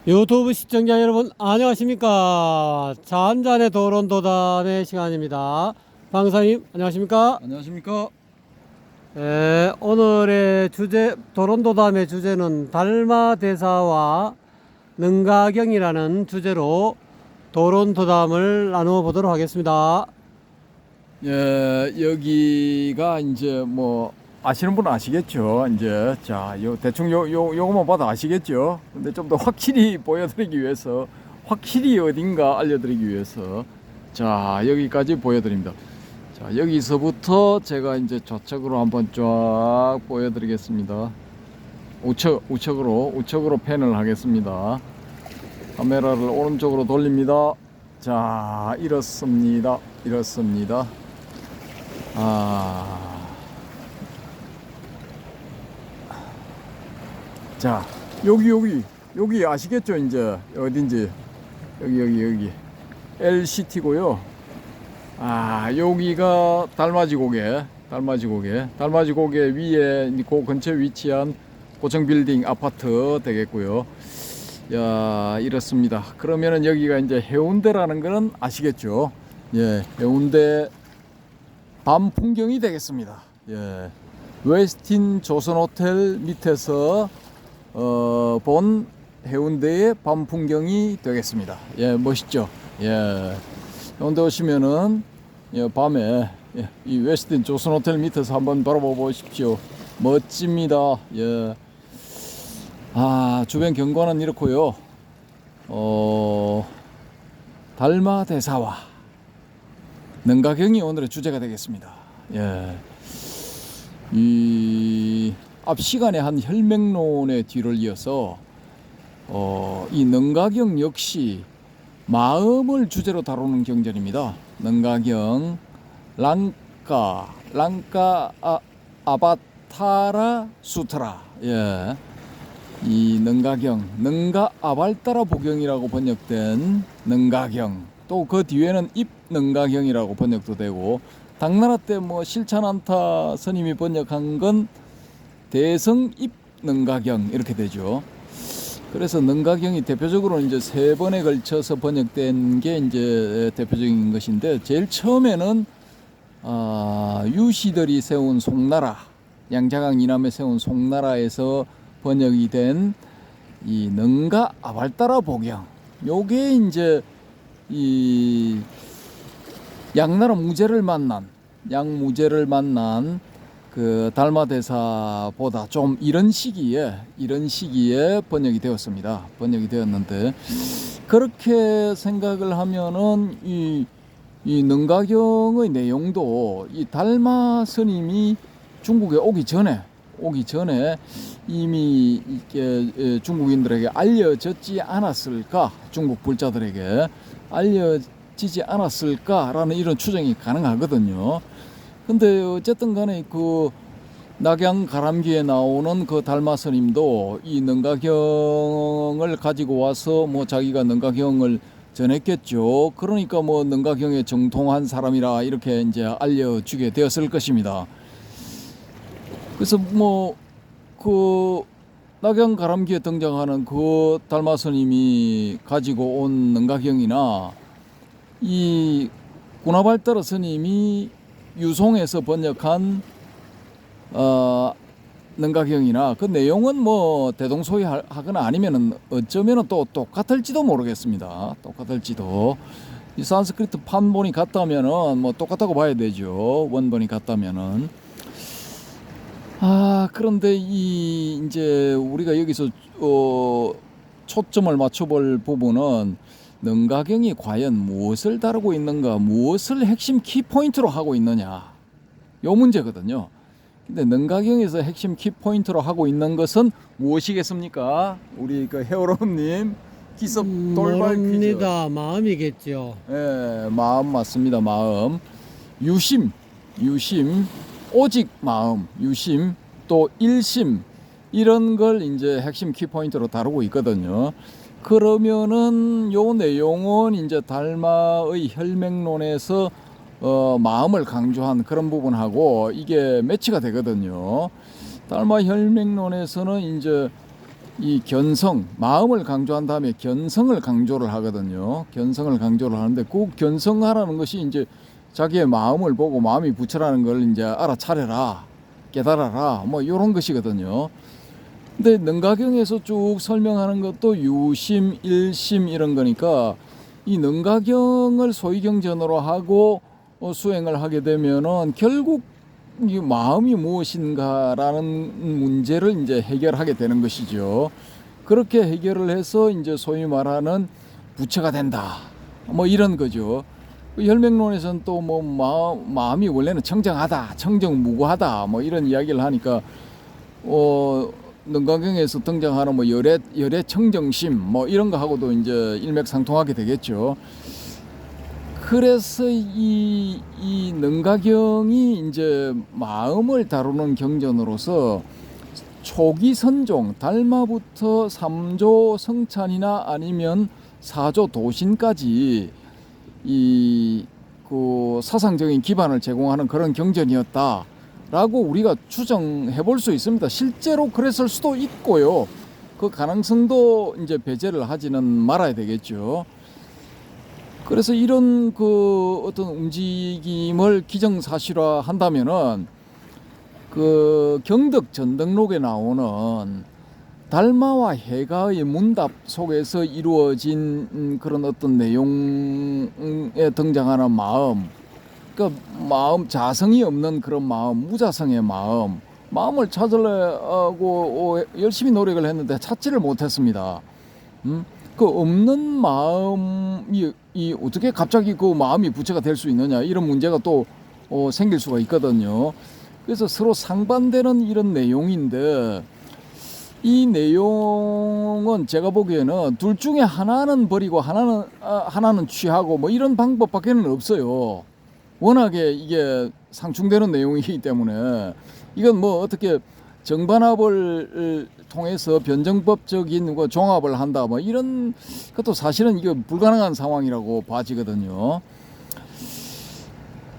유튜브 시청자 여러분 안녕하십니까. 자, 한잔의 도론도단의 시간입니다. 방사님 안녕하십니까. 안녕하십니까. 오늘의 주제, 도론도담의 주제는 달마대사와 능가경이라는 주제로 도론도담을 나누어 보도록 하겠습니다. 예, 여기가 이제 뭐 아시는 분은 아시겠죠. 이제 대충 요거만 봐도 아시겠죠. 근데 좀 더 확실히 보여드리기 위해서, 확실히 어딘가 알려드리기 위해서 여기까지 보여드립니다. 자, 여기서부터 제가 이제 좌측으로 한번 쫙 보여드리겠습니다. 우측으로 팬을 하겠습니다. 카메라를 오른쪽으로 돌립니다. 자, 이렇습니다. 자, 여기 아시겠죠? 이제 어딘지. 여기 LCT고요. 여기가 달맞이고개 위에 그 근처에 위치한 고층 빌딩 아파트 되겠고요. 야, 이렇습니다. 그러면은 여기가 이제 해운대라는 거는 아시겠죠? 예, 해운대 밤 풍경이 되겠습니다. 예, 웨스틴 조선호텔 밑에서 본 해운대의 밤 풍경이 되겠습니다. 예, 멋있죠? 예, 해운대 오시면은 밤에 이 웨스틴 조선호텔 밑에서 한번 바라봐 보십시오. 멋집니다. 예. 주변 경관은 이렇고요. 달마대사와 능가경이 오늘의 주제가 되겠습니다. 예. 이 앞 시간에 한 혈맹론의 뒤를 이어서 이 능가경 역시 마음을 주제로 다루는 경전입니다. 능가경 랑까 아바타라 수트라. 예. 이 능가 아발따라 보경이라고 번역된 능가경, 또 그 뒤에는 입 능가경이라고 번역도 되고, 당나라 때 뭐 실찬안타 스님이 번역한 건 대성 입 능가경 이렇게 되죠. 그래서 능가경이 대표적으로 이제 3번에 걸쳐서 번역된 게 이제 대표적인 것인데, 제일 처음에는 유시들이 세운 송나라, 양자강 이남에 세운 송나라에서 번역이 된 이 능가 아발따라 보경, 요게 이제 이 양나라 양무제를 만난 그 달마대사보다 좀 이런 시기에 번역이 되었는데, 그렇게 생각을 하면은 이 능가경의 내용도 이 달마 스님이 중국에 오기 전에 이미 이게 중국인들에게 알려졌지 않았을까, 중국 불자들에게 알려지지 않았을까라는 이런 추정이 가능하거든요. 근데 어쨌든 간에 그 낙양 가람기에 나오는 그 달마 스님도 이 능가경을 가지고 와서 뭐 자기가 능가경을 전했겠죠. 그러니까 뭐 능가경에 정통한 사람이라 이렇게 이제 알려주게 되었을 것입니다. 그래서 뭐 그 낙양 가람기에 등장하는 그 달마 스님이 가지고 온 능가경이나 이 구나발따라 스님이 유송에서 번역한 능가경이나 그 내용은 뭐 대동소이하거나 아니면은 어쩌면은 또 똑같을지도 모르겠습니다. 이 산스크리트 판본이 같다면은 뭐 똑같다고 봐야 되죠. 원본이 같다면은. 그런데 이제 우리가 여기서 초점을 맞춰볼 부분은 능가경이 과연 무엇을 다루고 있는가, 무엇을 핵심 키포인트로 하고 있느냐, 요 문제거든요. 근데 능가경에서 핵심 키포인트로 하고 있는 것은 무엇이겠습니까? 우리 그 헤어로님 기습 돌발 퀴즈. 마음이겠죠. 예, 마음 맞습니다. 마음. 유심, 오직 마음, 유심, 또 일심, 이런 걸 이제 핵심 키포인트로 다루고 있거든요. 그러면은 요 내용은 이제 달마의 혈맹론에서 마음을 강조한 그런 부분하고 이게 매치가 되거든요. 달마 혈맹론에서는 이제 이 견성, 마음을 강조한 다음에 견성을 강조를 하거든요. 견성을 강조를 하는데 그 견성하라는 것이 이제 자기의 마음을 보고 마음이 부처라는 걸 이제 알아차려라, 깨달아라, 뭐 이런 것이거든요. 근데 능가경에서 쭉 설명하는 것도 유심, 일심 이런 거니까 이 능가경을 소위경전으로 하고 수행을 하게 되면은 결국 이 마음이 무엇인가라는 문제를 이제 해결하게 되는 것이죠. 그렇게 해결을 해서 이제 소위 말하는 부처가 된다. 뭐 이런 거죠. 혈맹론에서는 또 뭐 마음이 원래는 청정하다, 청정무구하다, 뭐 이런 이야기를 하니까 능가경에서 등장하는 뭐 열애 청정심 뭐 이런 거 하고도 이제 일맥상통하게 되겠죠. 그래서 이 능가경이 이제 마음을 다루는 경전으로서 초기 선종 달마부터 3조 성찬이나 아니면 4조 도신까지 이 그 사상적인 기반을 제공하는 그런 경전이었다라고 우리가 추정해 볼 수 있습니다. 실제로 그랬을 수도 있고요. 그 가능성도 이제 배제를 하지는 말아야 되겠죠. 그래서 이런 그 어떤 움직임을 기정사실화 한다면은 그 경덕 전등록에 나오는 달마와 해가의 문답 속에서 이루어진 그런 어떤 내용에 등장하는 마음, 그러니까 마음 자성이 없는 그런 마음, 무자성의 마음을 찾으려고 열심히 노력을 했는데 찾지를 못했습니다. 그 없는 마음이 어떻게 갑자기 그 마음이 부처가 될 수 있느냐 이런 문제가 또 생길 수가 있거든요. 그래서 서로 상반되는 이런 내용인데 이 내용은 제가 보기에는 둘 중에 하나는 버리고 하나는 취하고 뭐 이런 방법밖에는 없어요. 워낙에 이게 상충되는 내용이기 때문에 이건 뭐 어떻게 정반합을 통해서 변정법적인 종합을 한다 뭐 이런 것도 사실은 이게 불가능한 상황이라고 봐지거든요.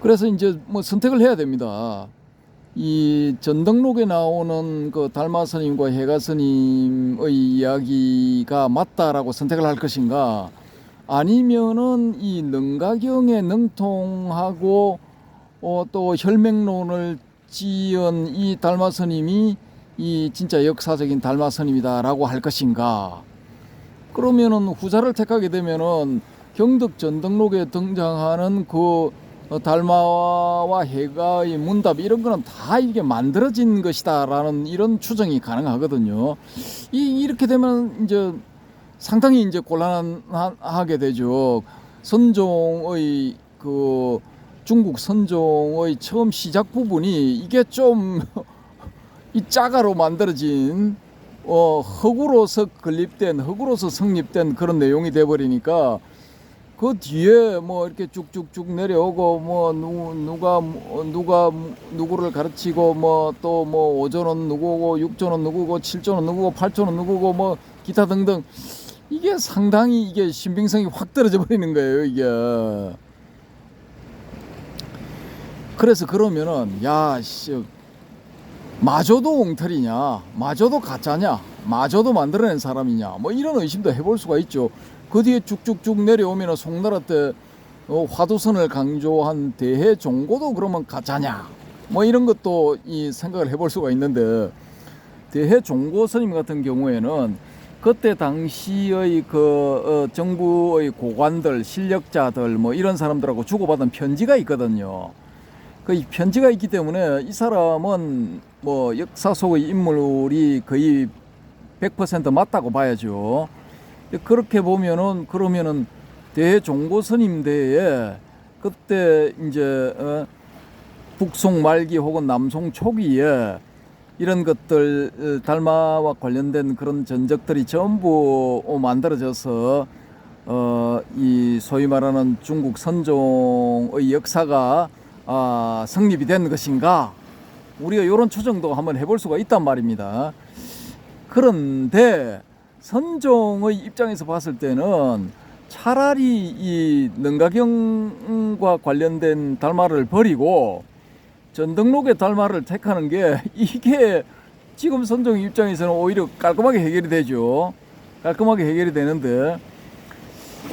그래서 이제 뭐 선택을 해야 됩니다. 이 전등록에 나오는 그 달마 스님과 해가 스님의 이야기가 맞다라고 선택을 할 것인가, 아니면은 이 능가경에 능통하고 또 혈맹론을 지은 이 달마 스님이 이 진짜 역사적인 달마 스님이다라고 할 것인가. 그러면은 후자를 택하게 되면은 경덕 전등록에 등장하는 그 달마와 해가의 문답 이런 거는 다 이게 만들어진 것이다라는 이런 추정이 가능하거든요. 이렇게 되면 이제 상당히 이제 곤란하게 되죠. 선종의 그 중국 선종의 처음 시작 부분이 이게 좀 이 짜가로 만들어진 흙으로서 건립된 흙으로서 성립된 그런 내용이 돼 버리니까 그 뒤에 뭐 이렇게 쭉쭉쭉 내려오고 뭐 누가 누구를 가르치고 뭐 또 뭐 5조는 누구고 6조는 누구고 7조는 누구고 8조는 누구고 뭐 기타 등등 이게 상당히 이게 신빙성이 확 떨어져 버리는 거예요, 이게. 그래서 그러면은 야 씨 마저도 엉터리냐, 마저도 가짜냐, 마저도 만들어낸 사람이냐 뭐 이런 의심도 해볼 수가 있죠. 그 뒤에 쭉쭉쭉 내려오면 송나라 때 화두선을 강조한 대해종고도 그러면 가짜냐 뭐 이런 것도 이 생각을 해볼 수가 있는데, 대해종고 스님 같은 경우에는 그때 당시의 그 정부의 고관들 실력자들 뭐 이런 사람들하고 주고받은 편지가 있거든요. 그 편지가 있기 때문에 이 사람은 뭐 역사 속의 인물이 거의 100% 맞다고 봐야죠. 그렇게 보면은 그러면은 대종고 스님대에 그때 이제 북송 말기 혹은 남송 초기에 이런 것들 달마와 관련된 그런 전적들이 전부 만들어져서 이 소위 말하는 중국 선종의 역사가 성립이 된 것인가, 우리가 이런 추정도 한번 해볼 수가 있단 말입니다. 그런데 선종의 입장에서 봤을 때는 차라리 이 능가경과 관련된 달마를 버리고 전등록의 달마를 택하는 게 이게 지금 선종 입장에서는 오히려 깔끔하게 해결이 되죠. 깔끔하게 해결이 되는데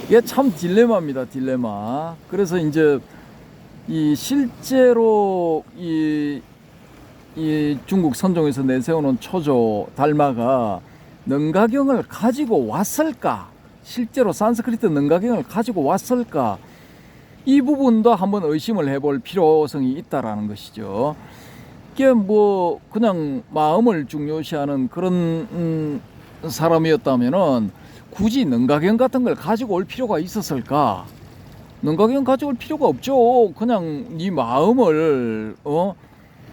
이게 참 딜레마입니다. 딜레마. 그래서 이제 이 실제로 이 중국 선종에서 내세우는 초조 달마가 능가경을 가지고 왔을까? 실제로 산스크리트 능가경을 가지고 왔을까? 이 부분도 한번 의심을 해볼 필요성이 있다라는 것이죠. 이게 뭐 그냥 마음을 중요시하는 그런 사람이었다면은 굳이 능가경 같은 걸 가지고 올 필요가 있었을까? 능가경 가지고 올 필요가 없죠. 그냥 네 마음을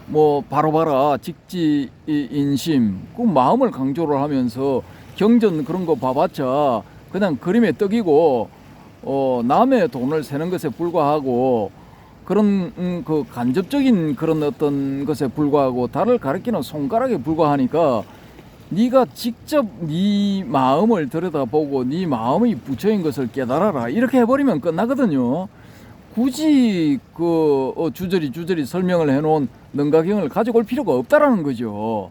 뭐 바로 봐라 직지인심 그 마음을 강조를 하면서 경전 그런 거 봐봤자 그냥 그림의 떡이고 남의 돈을 세는 것에 불과하고 그런 그 간접적인 그런 어떤 것에 불과하고 달을 가리키는 손가락에 불과하니까 네가 직접 네 마음을 들여다보고 네 마음이 부처인 것을 깨달아라 이렇게 해버리면 끝나거든요. 굳이 그 주저리 설명을 해놓은 능가경을 가지고 올 필요가 없다라는 거죠.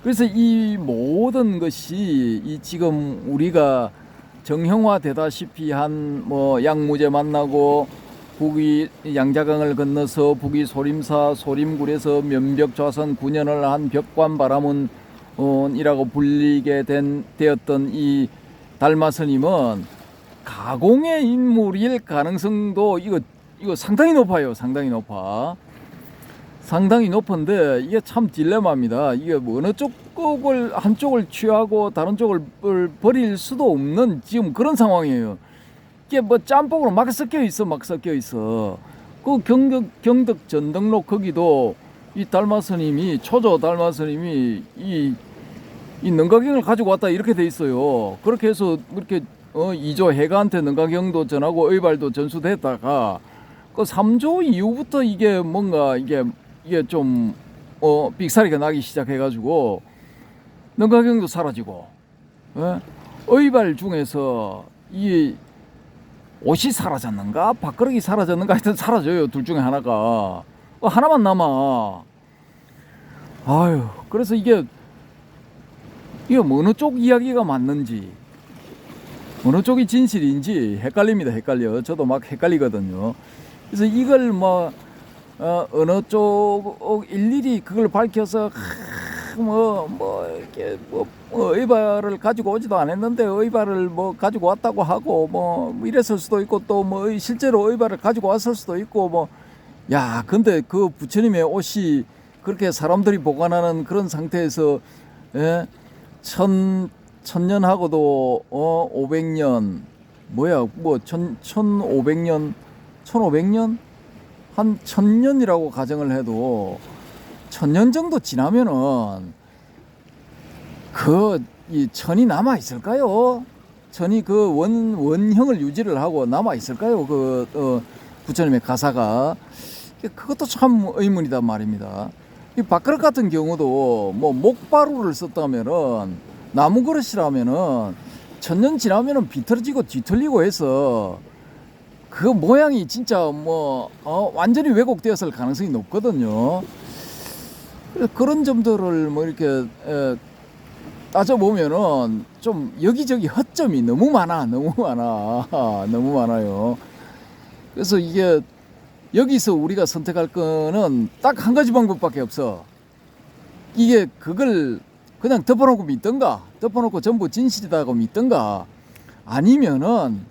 그래서 이 모든 것이 이 지금 우리가 정형화 되다시피 한 뭐 양무제 만나고 북위 양자강을 건너서 북위 소림사 소림굴에서 면벽좌선 9년을 한 벽관바라문이라고 불리게 되었던 이 달마스님은 가공의 인물일 가능성도 이거 상당히 높아요. 상당히 높아. 상당히 높은데 이게 참 딜레마입니다. 이게 뭐 어느 쪽을 한쪽을 취하고 다른 쪽을 버릴 수도 없는 지금 그런 상황이에요. 이게 뭐 짬뽕으로 막 섞여 있어. 그 경덕 전등록 거기도 이 달마스님이 초조 달마스님이 이 능가경을 가지고 왔다 이렇게 돼 있어요. 그렇게 해서 이렇게 2조 해가한테 능가경도 전하고 의발도 전수됐다가 그 3조 이후부터 이게 뭔가 이게 좀 삑사리가 나기 시작해가지고 능가경도 사라지고 의발 중에서 이 옷이 사라졌는가 밥그릇이 사라졌는가 하여튼 사라져요. 둘 중에 하나가 하나만 남아. 아유 그래서 이게 뭐 어느 쪽 이야기가 맞는지 어느 쪽이 진실인지 헷갈립니다. 헷갈려. 저도 막 헷갈리거든요. 그래서 이걸 뭐 어느 쪽 일일이 그걸 밝혀서 이렇게 의발을 가지고 오지도 않았는데 의발을 뭐 가지고 왔다고 하고 뭐 이랬을 수도 있고 또 뭐 실제로 의발을 가지고 왔을 수도 있고 근데 그 부처님의 옷이 그렇게 사람들이 보관하는 그런 상태에서 천년하고도 500년 1500년 한 1000년이라고 가정을 해도 1000년 정도 지나면은 이 천이 남아 있을까요? 천이 그 원형을 유지를 하고 남아 있을까요? 부처님의 가사가 그것도 참 의문이단 말입니다. 이 밥그릇 같은 경우도 뭐 목바루를 썼다면은 나무 그릇이라면은 1000년 지나면은 비틀어지고 뒤틀리고 해서 그 모양이 진짜 완전히 왜곡되었을 가능성이 높거든요. 그런 점들을 이렇게 따져보면은 좀 여기저기 허점이 너무 많아요. 그래서 이게 여기서 우리가 선택할 거는 딱 한 가지 방법밖에 없어. 이게 그걸 그냥 덮어놓고 믿던가, 덮어놓고 전부 진실이다고 믿던가, 아니면은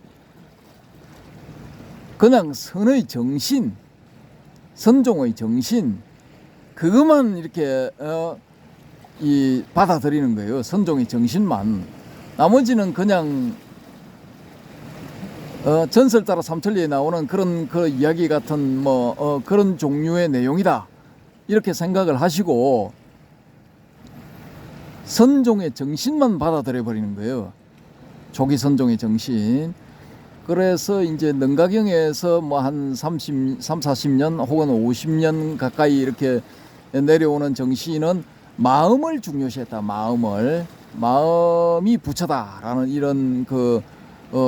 그냥 선의 정신, 선종의 정신, 그것만 이렇게 받아들이는 거예요. 선종의 정신만. 나머지는 그냥 전설 따라 삼천리에 나오는 그런 그 이야기 같은 그런 종류의 내용이다 이렇게 생각을 하시고 선종의 정신만 받아들여 버리는 거예요. 조기 선종의 정신. 그래서 이제 능가경에서 한 40년 혹은 50년 가까이 이렇게 내려오는 정신은 마음을 중요시했다. 마음이 부처다라는 이런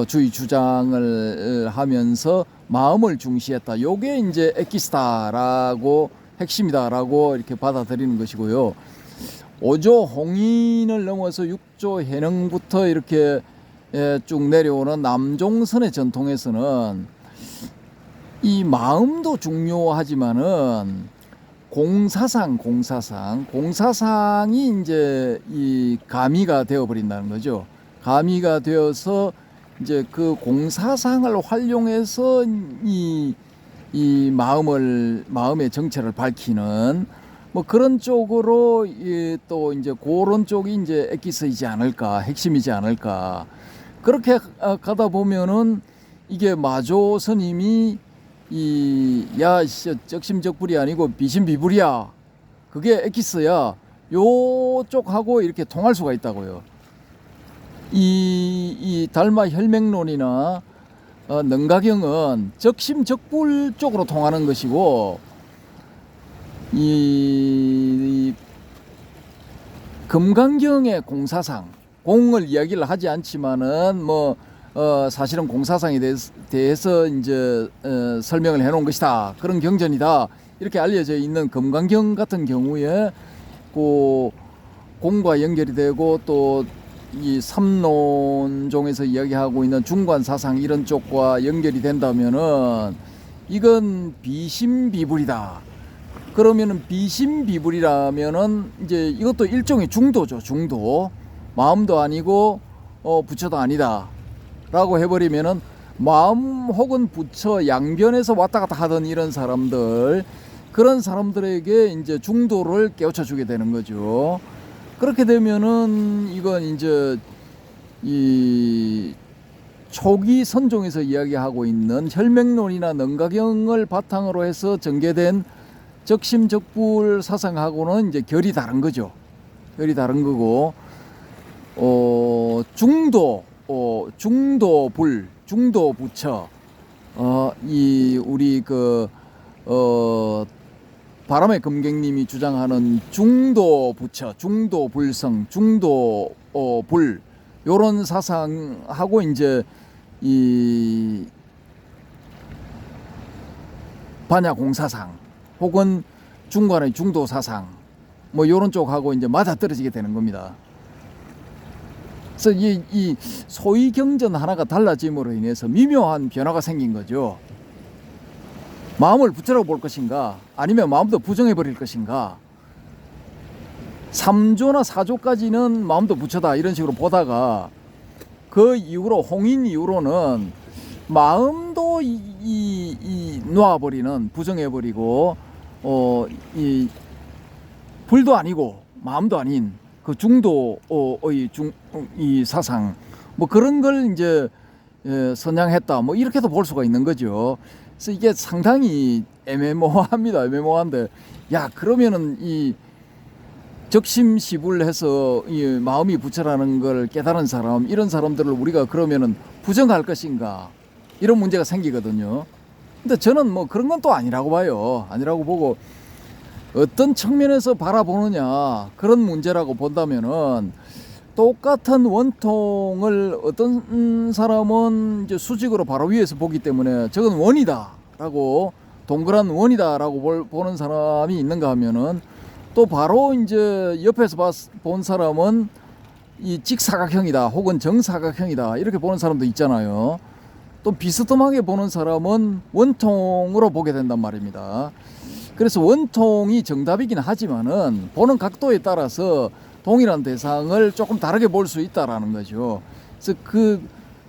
주의 주장을 하면서 마음을 중시했다. 요게 이제 에키스타라고 핵심이다라고 이렇게 받아들이는 것이고요. 5조 홍인을 넘어서 6조 해능부터 이렇게 쭉 내려오는 남종선의 전통에서는 이 마음도 중요하지만은 공사상이 이제 이 가미가 되어 버린다는 거죠. 가미가 되어서 이제 그 공사상을 활용해서 이 마음의 정체를 밝히는 뭐 그런 쪽으로 또 이제 그런 쪽이 이제 엑기스이지 않을까, 핵심이지 않을까. 그렇게 가다 보면은 이게 마조 스님이 적심적불이 아니고 비심비불이야, 그게 엑기스야, 요쪽하고 이렇게 통할 수가 있다고요. 이 달마 혈맹론이나 능가경은 적심적불 쪽으로 통하는 것이고, 이 금강경의 공사상, 공을 이야기를 하지 않지만은 사실은 공사상에 대해서 이제 설명을 해놓은 것이다, 그런 경전이다, 이렇게 알려져 있는 금강경 같은 경우에 그 공과 연결이 되고 또 이 삼론종에서 이야기하고 있는 중관사상 이런 쪽과 연결이 된다면은 이건 비심비불이다. 그러면은 비심비불이라면은 이제 이것도 일종의 중도죠. 중도. 마음도 아니고 부처도 아니다 라고 해버리면은 마음 혹은 부처 양변에서 왔다 갔다 하던 이런 사람들, 그런 사람들에게 이제 중도를 깨우쳐 주게 되는 거죠. 그렇게 되면은 이건 이제 이 초기 선종에서 이야기하고 있는 혈맹론이나 능가경을 바탕으로 해서 전개된 적심적불 사상하고는 이제 결이 다른 거죠. 결이 다른 거고, 중도불, 중도부처, 우리 바람의 금객님이 주장하는 중도부처, 중도불성, 중도불, 요런 사상하고 이제 이 반야공사상 혹은 중간의 중도사상 뭐 요런 쪽하고 이제 맞아떨어지게 되는 겁니다. 그래서 이 소위 경전 하나가 달라짐으로 인해서 미묘한 변화가 생긴 거죠. 마음을 부처라고 볼 것인가, 아니면 마음도 부정해 버릴 것인가. 3조나 4조까지는 마음도 부처다 이런 식으로 보다가 그 이후로 홍인 이후로는 마음도 놓아버리는, 부정해버리고 이 불도 아니고 마음도 아닌 그 중도의 이 사상 뭐 그런 걸 이제 선양했다, 뭐 이렇게도 볼 수가 있는 거죠. 그래서 이게 상당히 애매모호합니다. 애매모호한데, 야 그러면은 이 적심시불해서 이 마음이 부처라는 걸 깨달은 사람, 이런 사람들을 우리가 그러면은 부정할 것인가, 이런 문제가 생기거든요. 근데 저는 뭐 그런 건 또 아니라고 봐요. 아니라고 보고, 어떤 측면에서 바라보느냐, 그런 문제라고 본다면은 똑같은 원통을 어떤 사람은 이제 수직으로 바로 위에서 보기 때문에 저건 원이다라고, 동그란 원이다라고 보는 사람이 있는가 하면은, 또 바로 이제 옆에서 본 사람은 이 직사각형이다 혹은 정사각형이다 이렇게 보는 사람도 있잖아요. 또 비스듬하게 보는 사람은 원통으로 보게 된단 말입니다. 그래서 원통이 정답이긴 하지만은 보는 각도에 따라서 동일한 대상을 조금 다르게 볼 수 있다라는 거죠. 그래서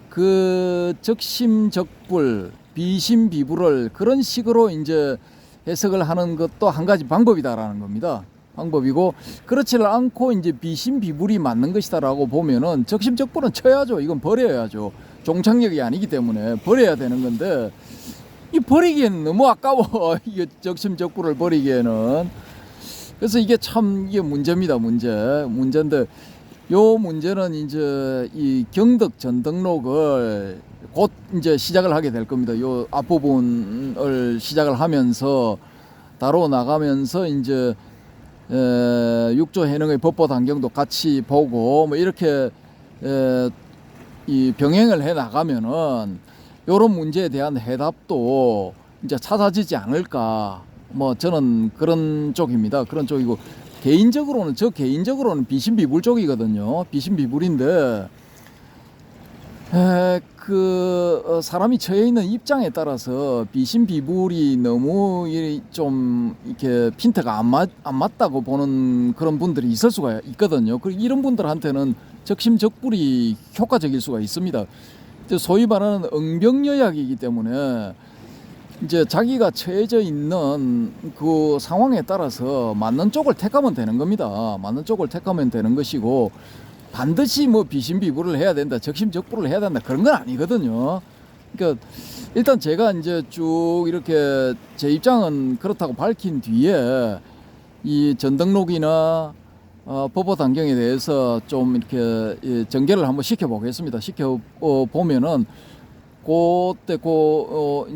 그 적심적불, 비심비불을 그런 식으로 이제 해석을 하는 것도 한 가지 방법이다라는 겁니다. 방법이고, 그렇지를 않고 이제 비심비불이 맞는 것이다라고 보면은 적심적불은 쳐야죠. 이건 버려야죠. 종착역이 아니기 때문에 버려야 되는 건데, 이 버리기에는 너무 아까워. 이게 적심적불을 버리기에는. 그래서 이게 참 이게 문제입니다. 문제인데, 요 문제는 이제 이 경덕 전등록을 곧 이제 시작을 하게 될 겁니다. 요 앞부분을 시작을 하면서 다뤄 나가면서 이제 6조 해능의 법보 단경도 같이 보고 뭐 이렇게 이 병행을 해 나가면은 요런 문제에 대한 해답도 이제 찾아지지 않을까. 뭐 저는 그런 쪽입니다. 그런 쪽이고, 저 개인적으로는 비신비불 쪽이거든요. 비신비불인데 사람이 처해 있는 입장에 따라서 비신비불이 너무 좀 이렇게 핀트가 안 맞다고 보는 그런 분들이 있을 수가 있거든요. 이런 분들한테는 적심적불이 효과적일 수가 있습니다. 소위 말하는 응병여약이기 때문에 이제 자기가 처해져 있는 그 상황에 따라서 맞는 쪽을 택하면 되는 겁니다. 맞는 쪽을 택하면 되는 것이고, 반드시 뭐 비신비불을 해야 된다, 적심적불을 해야 된다, 그런 건 아니거든요. 그러니까 일단 제가 이제 쭉 이렇게 제 입장은 그렇다고 밝힌 뒤에 이 전등록이나 법보 단경에 대해서 좀 이렇게 전개를 한번 시켜보겠습니다. 시켜보면은 그때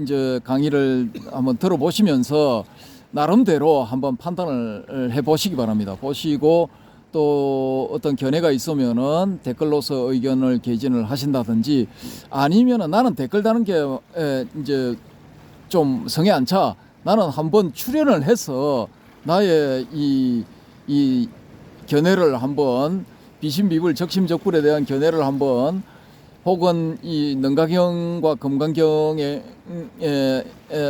이제 강의를 한번 들어보시면서 나름대로 한번 판단을 해보시기 바랍니다. 보시고 또 어떤 견해가 있으면은 댓글로서 의견을 개진을 하신다든지, 아니면은 나는 댓글 다는 게 이제 좀 성에 안 차, 나는 한번 출연을 해서 나의 이 견해를 한번, 비신비불 적심적불에 대한 견해를 한번, 혹은 이 능가경과 검강경의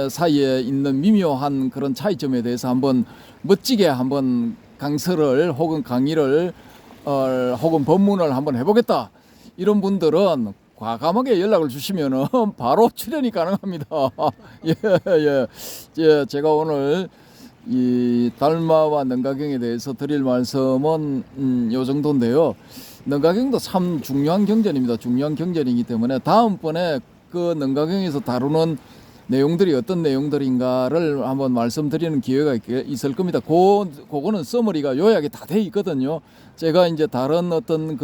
사이에 있는 미묘한 그런 차이점에 대해서 한번 멋지게 한번 강서를 혹은 강의를 혹은 법문을 한번 해보겠다, 이런 분들은 과감하게 연락을 주시면은 바로 출연이 가능합니다. 예, 제가 오늘 이 달마와 능가경에 대해서 드릴 말씀은 요 정도인데요. 능가경도 참 중요한 경전입니다. 중요한 경전이기 때문에 다음번에 그 능가경에서 다루는 내용들이 어떤 내용들인가를 한번 말씀드리는 기회가 있을 겁니다. 그거는 서머리가 요약이 다 돼 있거든요. 제가 이제 다른 어떤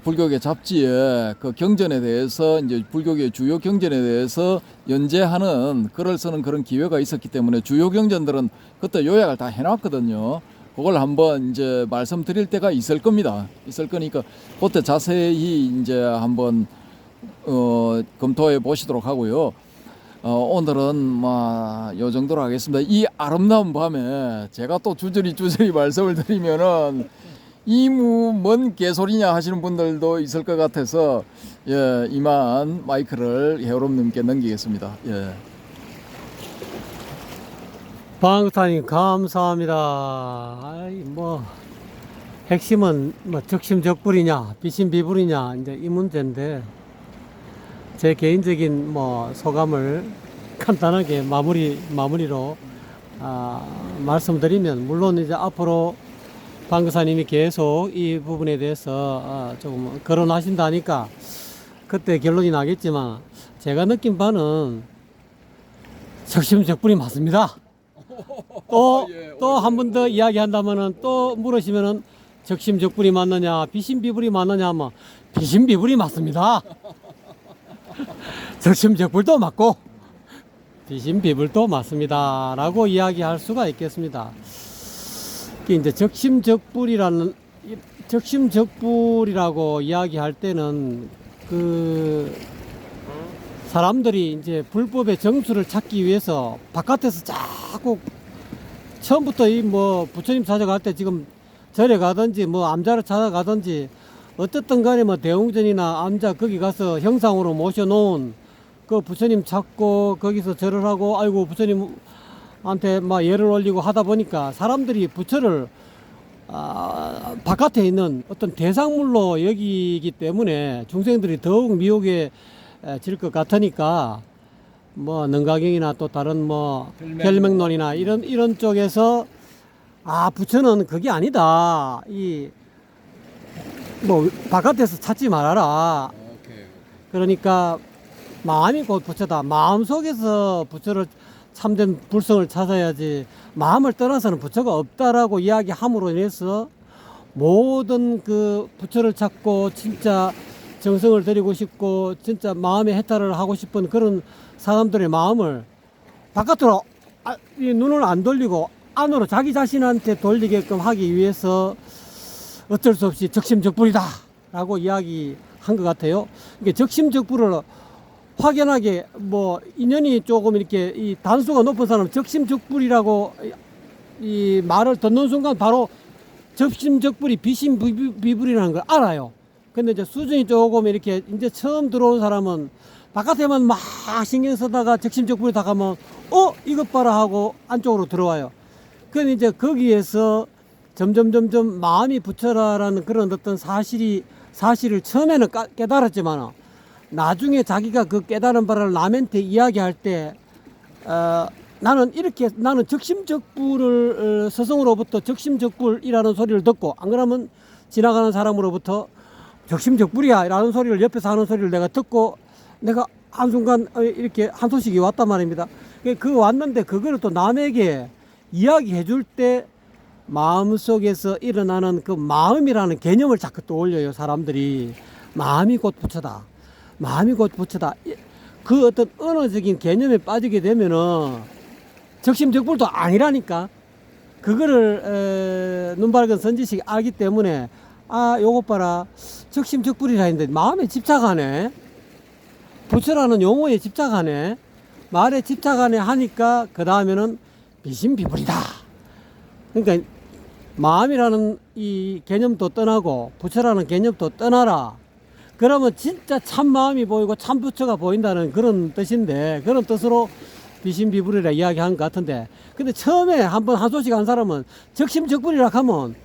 불교계 잡지에 그 경전에 대해서, 이제 불교계 주요 경전에 대해서 연재하는 글을 쓰는 그런 기회가 있었기 때문에 주요 경전들은 그때 요약을 다 해놨거든요. 그걸 한번 이제 말씀드릴 때가 있을 겁니다. 있을 거니까 그때 자세히 이제 한번 검토해 보시도록 하고요. 오늘은 요 정도로 하겠습니다. 이 아름다운 밤에 제가 또 주저리 말씀을 드리면은 뭔 개소리냐 하시는 분들도 있을 것 같아서, 예, 이만 마이크를 해오름님께 넘기겠습니다. 예. 방긋하님 감사합니다. 핵심은 적심적불이냐 비신비불이냐 이제 이 문제인데, 제 개인적인 소감을 간단하게 마무리로 말씀드리면, 물론 이제 앞으로 방긋하님이 계속 이 부분에 대해서 조금 거론하신다니까 그때 결론이 나겠지만, 제가 느낀 바는 적심적불이 맞습니다. 또 한 번 더 이야기한다면은, 또 물으시면은 적심적불이 맞느냐 비신비불이 맞느냐 하면 비신비불이 맞습니다. 적심적불도 맞고 비신비불도 맞습니다 라고 이야기할 수가 있겠습니다. 이제 적심적불이라고 이야기할 때는 사람들이 이제 불법의 정수를 찾기 위해서 바깥에서 자꾸 처음부터 부처님 찾아갈 때 지금 절에 가든지 암자를 찾아가든지 어쨌든 간에 대웅전이나 암자 거기 가서 형상으로 모셔놓은 그 부처님 찾고 거기서 절을 하고, 아이고 부처님한테 예를 올리고 하다 보니까 사람들이 부처를 바깥에 있는 어떤 대상물로 여기기 때문에 중생들이 더욱 미혹에 질 것 같으니까 능가경이나 또 다른 별명론이나 이런 쪽에서 부처는 그게 아니다, 바깥에서 찾지 말아라. 그러니까 마음이 곧 부처다, 마음속에서 부처를 참된 불성을 찾아야지 마음을 떠나서는 부처가 없다라고 이야기함으로 인해서 모든 그 부처를 찾고 진짜 정성을 들이고 싶고 진짜 마음의 해탈을 하고 싶은 그런 사람들의 마음을 바깥으로 이 눈을 안 돌리고 안으로 자기 자신한테 돌리게끔 하기 위해서 어쩔 수 없이 적심적불이다 라고 이야기한 것 같아요. 이게 적심적불을 확연하게 인연이 조금 이렇게 이 단수가 높은 사람 적심적불이라고 이 말을 듣는 순간 바로 적심적불이 비심비불이라는 걸 알아요. 근데 이제 수준이 조금 이렇게 이제 처음 들어온 사람은 바깥에만 막 신경 쓰다가 적심적불이 다 가면 이것 봐라 하고 안쪽으로 들어와요. 그럼 이제 거기에서 점점 마음이 부처라라는 그런 어떤 사실을 처음에는 깨달았지만 나중에 자기가 그 깨달은 바를 남한테 이야기할 때 나는 적심적불을 스승으로부터 적심적불이라는 소리를 듣고 안 그러면 지나가는 사람으로부터 적심적불이야 라는 소리를 옆에서 하는 소리를 내가 듣고 내가 한순간 이렇게 한 소식이 왔단 말입니다. 그 왔는데 그거를 또 남에게 이야기해 줄 때 마음속에서 일어나는 그 마음이라는 개념을 자꾸 떠올려요. 사람들이 마음이 곧 부처다. 마음이 곧 부처다. 그 어떤 언어적인 개념에 빠지게 되면은 적심적불도 아니라니까. 그거를 눈바라건 선지식이 알기 때문에 요것 봐라. 적심적불이라 했는데 마음에 집착하네. 부처라는 용어에 집착하네. 말에 집착하네 하니까 그 다음에는 비심비불이다. 그러니까 마음이라는 이 개념도 떠나고 부처라는 개념도 떠나라. 그러면 진짜 참 마음이 보이고 참 부처가 보인다는 그런 뜻인데, 그런 뜻으로 비심비불이라 이야기한 것 같은데, 근데 처음에 한번 한 소식 한 사람은 적심적불이라 하면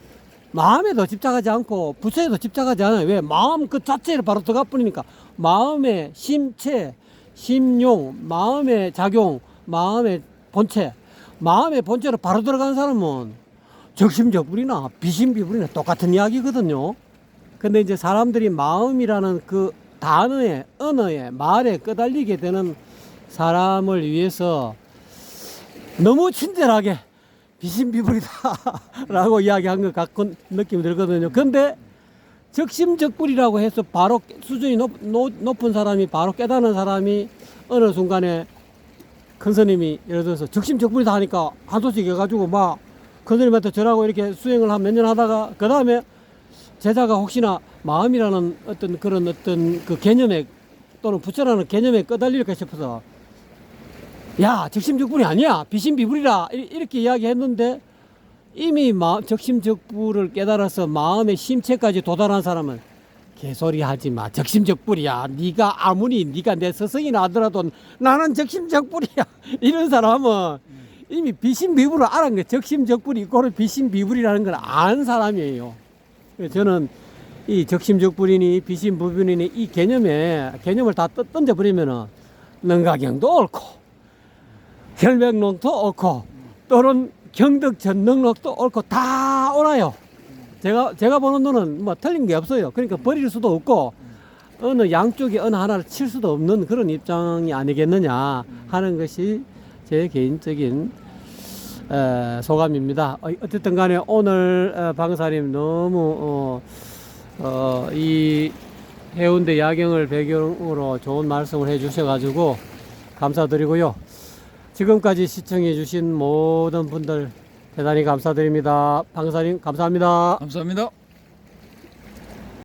마음에도 집착하지 않고 부처에도 집착하지 않아요. 왜? 마음 그 자체를 바로 들어가 버리니까. 마음의 심체, 심용, 마음의 작용, 마음의 본체, 마음의 본체로 바로 들어간 사람은 적심적불이나 비심비불이나 똑같은 이야기거든요. 근데 이제 사람들이 마음이라는 그 단어에, 언어에, 말에 끄달리게 되는 사람을 위해서 너무 친절하게 비심비불이다 라고 이야기한 것 같은 느낌이 들거든요. 근데 적심적불이라고 해서 바로 수준이 높은 사람이, 바로 깨닫는 사람이 어느 순간에 큰 스님이 예를 들어서 적심적불이다 하니까 한 소식 해가지고 막 큰 스님한테 전하고 이렇게 수행을 한 몇 년 하다가 그 다음에 제자가 혹시나 마음이라는 어떤 그런 어떤 그 개념에 또는 부처라는 개념에 끄달릴까 싶어서 야, 적심적불이 아니야, 비심비불이라 이렇게 이야기했는데 이미 적심적불을 깨달아서 마음의 심체까지 도달한 사람은 개소리 하지 마, 적심적불이야. 네가 아무리 네가 내 스승이나 하더라도 나는 적심적불이야. 이런 사람은 이미 비심비불을 알은 게 적심적불이 있고 비심비불이라는 걸 아는 사람이에요. 저는 이 적심적불이니 비심비불이니 이 개념을 다 던져버리면은 능가경도 옳고 혈맥론도 옳고 또는 경덕전능록도 옳고 다 옳아요. 제가 보는 눈은 뭐 틀린 게 없어요. 그러니까 버릴 수도 없고 어느 양쪽에 어느 하나를 칠 수도 없는 그런 입장이 아니겠느냐 하는 것이 제 개인적인 소감입니다. 어쨌든 간에 오늘 방사님 너무 이 해운대 야경을 배경으로 좋은 말씀을 해 주셔가지고 감사드리고요. 지금까지 시청해 주신 모든 분들 대단히 감사드립니다. 방사님 감사합니다. 감사합니다.